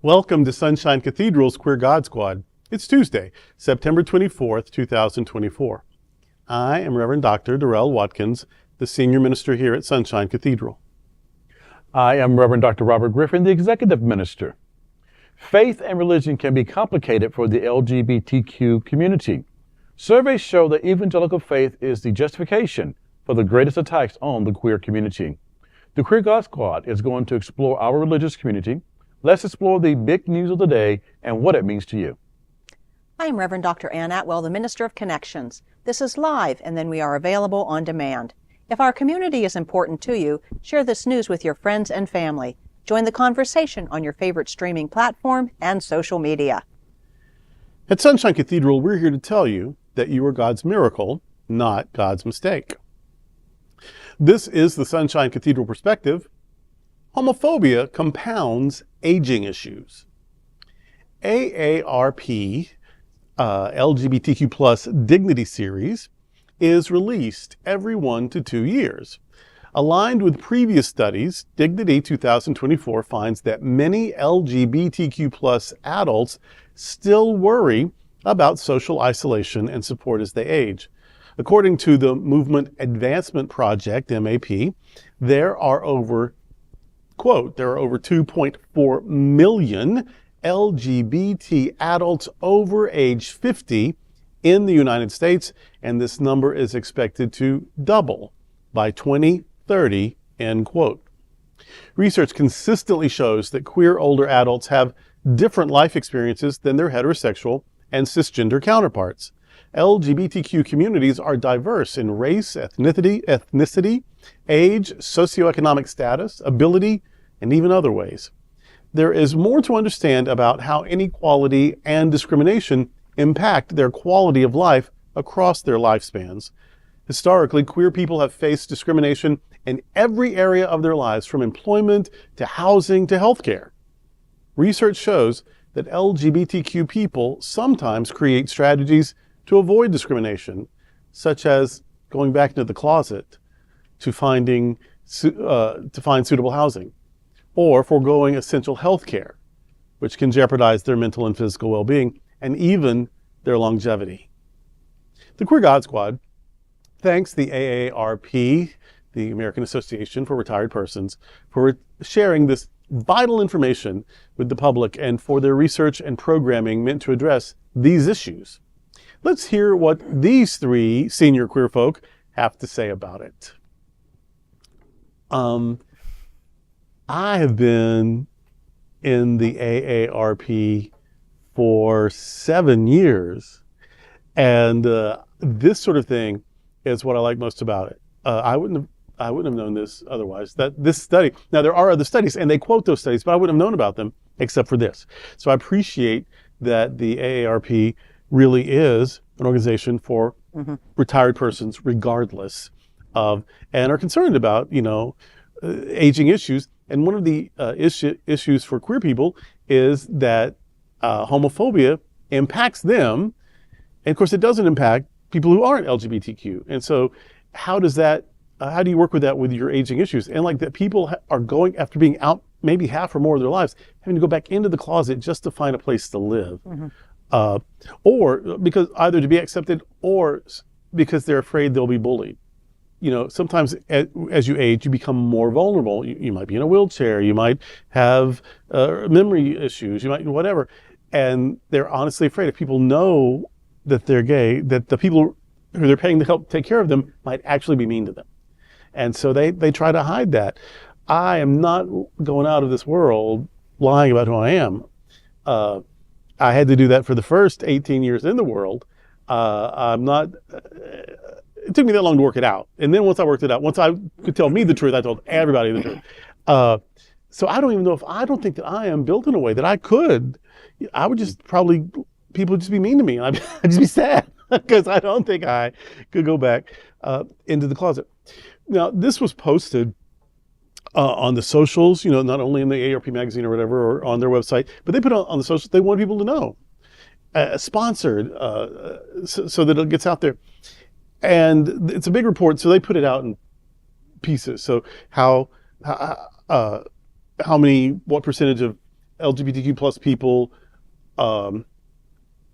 Welcome to Sunshine Cathedral's Queer God Squad. It's Tuesday, September 24th, 2024. I am Reverend Dr. Darrell Watkins, the Senior Minister here at Sunshine Cathedral. I am Reverend Dr. Robert Griffin, the Executive Minister. Faith and religion can be complicated for the LGBTQ community. Surveys show that evangelical faith is the justification for the greatest attacks on the queer community. The Queer God Squad is going to explore our religious community. Let's explore the big news of the day and what it means to you. I am Reverend Dr. Ann Atwell, the Minister of Connections. This is live, and then we are available on demand. If our community is important to you, share this news with your friends and family. Join the conversation on your favorite streaming platform and social media. At Sunshine Cathedral, we're here to tell you that you are God's miracle, not God's mistake. This is the Sunshine Cathedral perspective. Homophobia compounds aging issues. AARP LGBTQ plus Dignity Series is released every 1 to 2 years. Aligned with previous studies, Dignity 2024 finds that many LGBTQ plus adults still worry about social isolation and support as they age. According to the Movement Advancement Project, MAP, there are over 2.4 million LGBT adults over age 50 in the United States, and this number is expected to double by 2030, end quote. Research consistently shows that queer older adults have different life experiences than their heterosexual and cisgender counterparts. LGBTQ communities are diverse in race, ethnicity, age, socioeconomic status, ability, and even other ways. There is more to understand about how inequality and discrimination impact their quality of life across their lifespans. Historically, queer people have faced discrimination in every area of their lives, from employment to housing to healthcare. Research shows that LGBTQ people sometimes create strategies to avoid discrimination, such as going back into the closet to find suitable housing, or foregoing essential health care, which can jeopardize their mental and physical well-being and even their longevity. The Queer God Squad thanks the AARP, the American Association for Retired Persons, for sharing this vital information with the public and for their research and programming meant to address these issues. Let's hear what these three senior queer folk have to say about it. I have been in the AARP for 7 years, and this sort of thing is what I like most about it. I wouldn't have known this otherwise. That this study, now there are other studies, and they quote those studies, but I wouldn't have known about them except for this. So I appreciate that the AARP really is an organization for retired persons, regardless of, and are concerned about, aging issues. And one of the issues for queer people is that homophobia impacts them. And of course, it doesn't impact people who aren't LGBTQ. And so how do you work with that with your aging issues? And like that people are going, after being out maybe half or more of their lives, having to go back into the closet just to find a place to live. Or because either to be accepted or because they're afraid they'll be bullied. Sometimes as you age, you become more vulnerable. You might be in a wheelchair, you might have memory issues, you might whatever. And they're honestly afraid if people know that they're gay, that the people who they're paying to help take care of them might actually be mean to them. And so they try to hide that. I am not going out of this world lying about who I am. I had to do that for the first 18 years in the world. It took me that long to work it out. And then once I worked it out, once I could tell me the truth, I told everybody the truth. So I don't think that I am built in a way that I could. I would just people would just be mean to me, and I'd just be sad because I don't think I could go back into the closet. Now, this was posted on the socials, not only in the AARP magazine or whatever, or on their website, but they put it on the socials. They want people to know. Sponsored, so that it gets out there. And it's a big report, so they put it out in pieces. So what percentage of LGBTQ plus people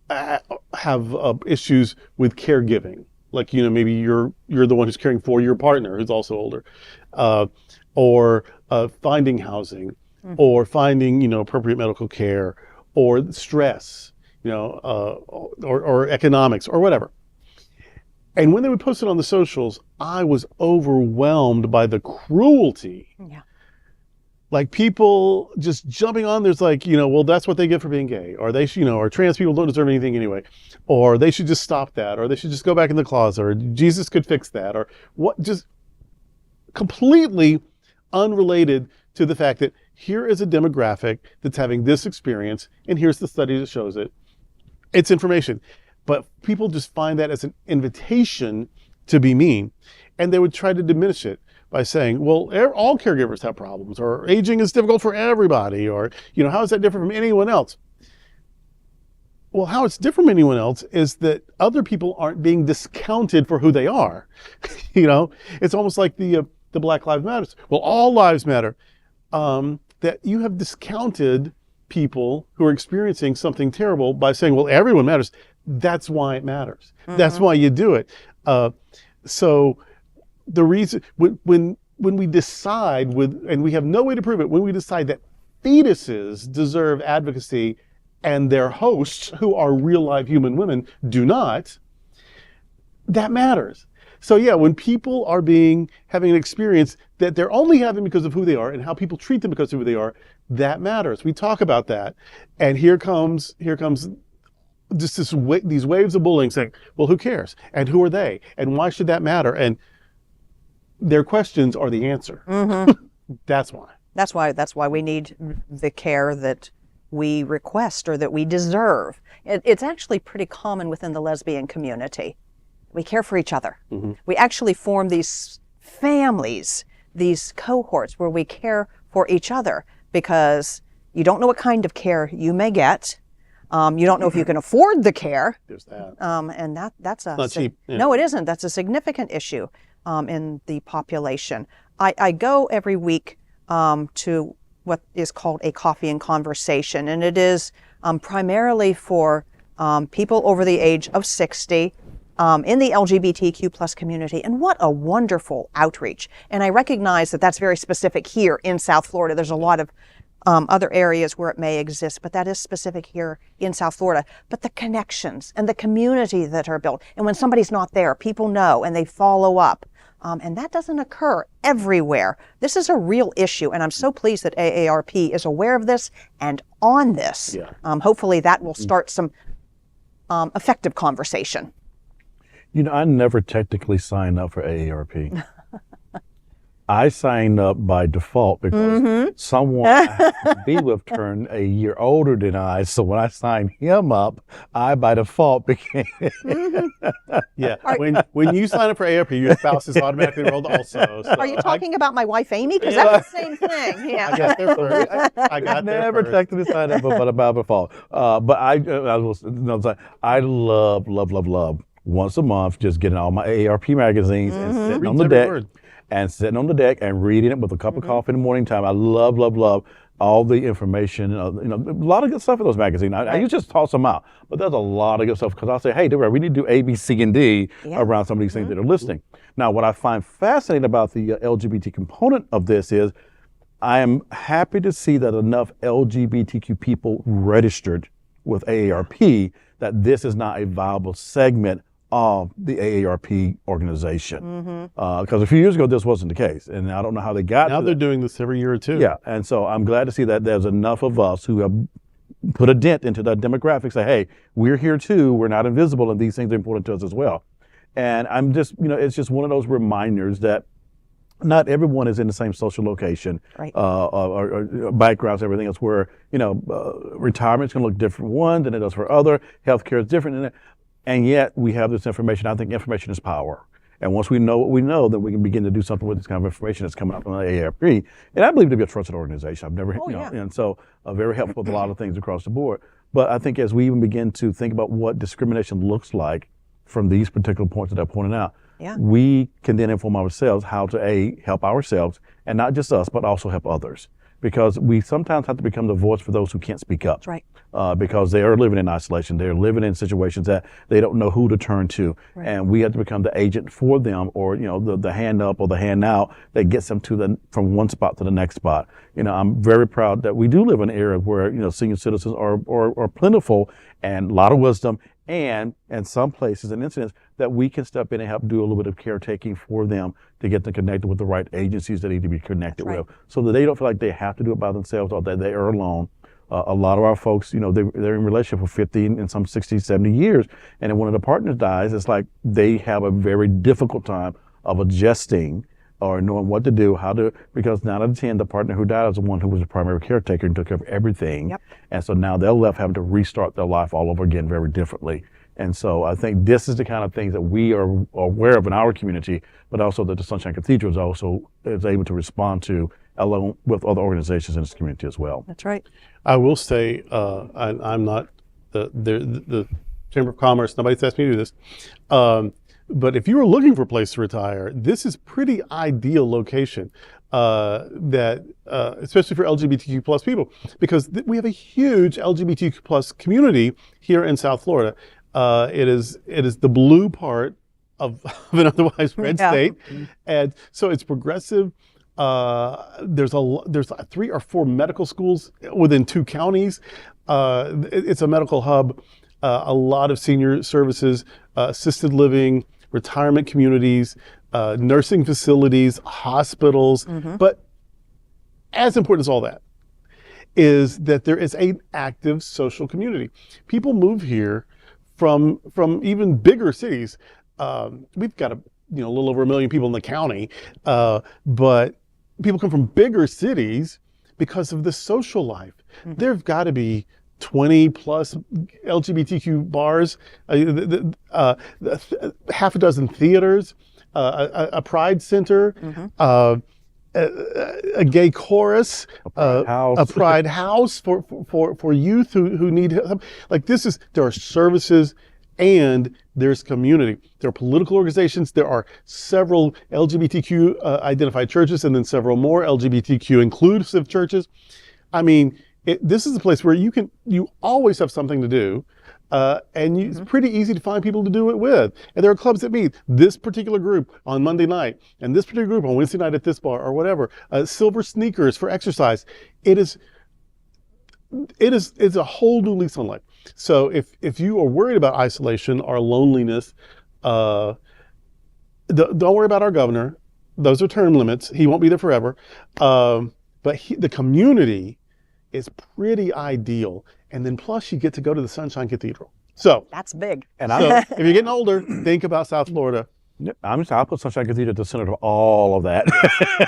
have issues with caregiving. Like, maybe you're the one who's caring for your partner who's also older, or finding housing, or finding, appropriate medical care, or stress, or economics or whatever. And when they would post it on the socials, I was overwhelmed by the cruelty. Yeah. Like, people just jumping on, there's like, well, that's what they get for being gay, or they should, or trans people don't deserve anything anyway, or they should just stop that, or they should just go back in the closet, or Jesus could fix that, or what, just completely unrelated to the fact that here is a demographic that's having this experience, and here's the study that shows it. It's information. But people just find that as an invitation to be mean, and they would try to diminish it by saying, well, all caregivers have problems, or aging is difficult for everybody, or, how is that different from anyone else? Well, how it's different from anyone else is that other people aren't being discounted for who they are. It's almost like the Black Lives Matter. Well, all lives matter. That you have discounted people who are experiencing something terrible by saying, well, everyone matters. That's why it matters. That's why you do it. So the reason, when we decide and we have no way to prove it, when we decide that fetuses deserve advocacy and their hosts, who are real live human women, do not, that matters. So yeah, when people are having an experience that they're only having because of who they are and how people treat them because of who they are, that matters. We talk about that. And here comes just these waves of bullying saying, well, who cares? And who are they? And why should that matter? And their questions are the answer. That's why. That's why we need the care that we request or that we deserve. It's actually pretty common within the lesbian community. We care for each other. We actually form these families, these cohorts where we care for each other, because you don't know what kind of care you may get. You don't know if you can afford the care. There's that. And that's not cheap. Yeah. No, it isn't. That's a significant issue in the population. I go every week to what is called a coffee and conversation, and it is primarily for people over the age of 60 in the LGBTQ plus community. And what a wonderful outreach. And I recognize that that's very specific here in South Florida. There's a lot of other areas where it may exist, but that is specific here in South Florida. But the connections and the community that are built, and when somebody's not there, people know and they follow up. And that doesn't occur everywhere. This is a real issue, and I'm so pleased that AARP is aware of this and on this. Yeah. Hopefully that will start some effective conversation. I never technically signed up for AARP. I signed up by default because someone I happened to be with turned a year older than I. So when I signed him up, I by default became. Yeah. When you sign up for AARP, your spouse is automatically enrolled also. So Are you talking about my wife Amy? Because that's the same thing. Yeah. I got there first. I got there Never first. technically signed up, but by default. But I love once a month just getting all my AARP magazines and sitting on the deck. Sitting on the deck and reading it with a cup of coffee in the morning time. I love all the information. A lot of good stuff in those magazines. I usually just toss them out, but there's a lot of good stuff because I'll say, hey, we need to do A, B, C, and D around some of these things that are listing. Now, what I find fascinating about the LGBT component of this is I am happy to see that enough LGBTQ people registered with AARP that this is not a viable segment of the AARP organization. Because a few years ago, this wasn't the case. And I don't know how they got Now to they're that. doing this every year or two. Yeah, and so I'm glad to see that there's enough of us who have put a dent into that demographic, say, hey, we're here too, we're not invisible, and these things are important to us as well. And I'm just, it's just one of those reminders that not everyone is in the same social location, Right. or backgrounds, everything else, where, retirement's gonna look different for one than it does for other, healthcare is different, and yet we have this information. I think information is power. And once we know what we know, then we can begin to do something with this kind of information that's coming up from the AARP. And I believe to be a trusted organization. I've never, and so very helpful with a lot of things across the board. But I think as we even begin to think about what discrimination looks like from these particular points that I pointed out, we can then inform ourselves how to help ourselves, and not just us, but also help others. because we sometimes have to become the voice for those who can't speak up. That's right. Because they are living in isolation. They're living in situations that they don't know who to turn to. Right. And we have to become the agent for them, or, the hand up or the hand out that gets them from one spot to the next spot. I'm very proud that we do live in an era where, senior citizens are plentiful and a lot of wisdom, and in some places and incidents that we can step in and help do a little bit of caretaking for them to get them connected with the right agencies that need to be connected That's right. with, so that they don't feel like they have to do it by themselves or that they are alone. A lot of our folks, they're in relationship for 50 and some 60, 70 years. And if one of the partners dies, it's like they have a very difficult time of adjusting or knowing what to do, because 9 out of 10, the partner who died is the one who was the primary caretaker and took care of everything. Yep. And so now they're left having to restart their life all over again very differently. And so I think this is the kind of things that we are aware of in our community, but also that the Sunshine Cathedral is able to respond to, along with other organizations in this community as well. That's right. I will say, I'm not the Chamber of Commerce. Nobody's asked me to do this. But if you were looking for a place to retire, this is pretty ideal location, especially for LGBTQ plus people, because we have a huge LGBTQ plus community here in South Florida. It is the blue part of an otherwise red state, and so it's progressive. There's 3 or 4 medical schools within 2 counties. It's a medical hub. A lot of senior services, assisted living, retirement communities, nursing facilities, hospitals. But as important as all that is that there is an active social community. People move here from even bigger cities. We've got a little over 1 million people in the county, but people come from bigger cities because of the social life. There've got to be 20 plus LGBTQ bars, half a dozen theaters, a pride center, a gay chorus, a pride house for youth who need help. There are services and there's community. There are political organizations. There are several LGBTQ identified churches, and then several more LGBTQ inclusive churches. I mean, this is a place where you always have something to do, and it's pretty easy to find people to do it with. And there are clubs that meet this particular group on Monday night, and this particular group on Wednesday night at this bar or whatever. Silver sneakers for exercise. It's a whole new lease on life. So if you are worried about isolation or loneliness, don't worry about our governor. Those are term limits. He won't be there forever. But the community is pretty ideal. And then plus you get to go to the Sunshine Cathedral. So that's big. And if you're getting older, think about South Florida. I'll put Sunshine Cathedral at the center of all of that.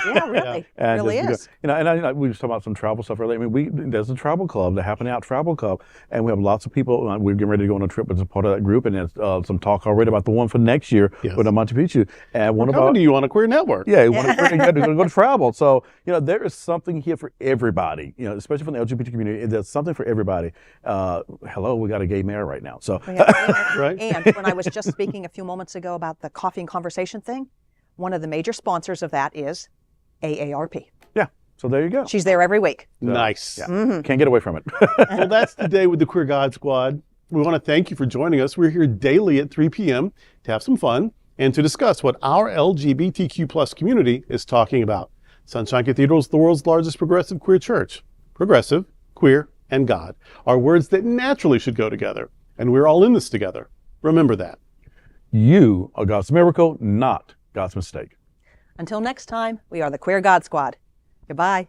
Yeah, really. And really is. And we were talking about some travel stuff earlier. I mean, there's a travel club, the Happen Out Travel Club, and we have lots of people. We're getting ready to go on a trip as a part of that group, and there's some talk already about the one for next year with Machu Picchu. And we're coming to you on a quear network. Yeah, you want to go to travel. So, there is something here for everybody, especially from the LGBT community. There's something for everybody. Hello, we got a gay mayor right now. So, right. And when I was just speaking a few moments ago about the coffee and conversation thing, one of the major sponsors of that is AARP. Yeah. So there you go. She's there every week. So, nice. Yeah. Can't get away from it. Well, that's the day with the Queer God Squad. We want to thank you for joining us. We're here daily at 3 p.m. to have some fun and to discuss what our LGBTQ plus community is talking about. Sunshine Cathedral is the world's largest progressive queer church. Progressive, queer, and God are words that naturally should go together. And we're all in this together. Remember that. You are God's miracle, not God's mistake. Until next time, we are the Queer God Squad. Goodbye.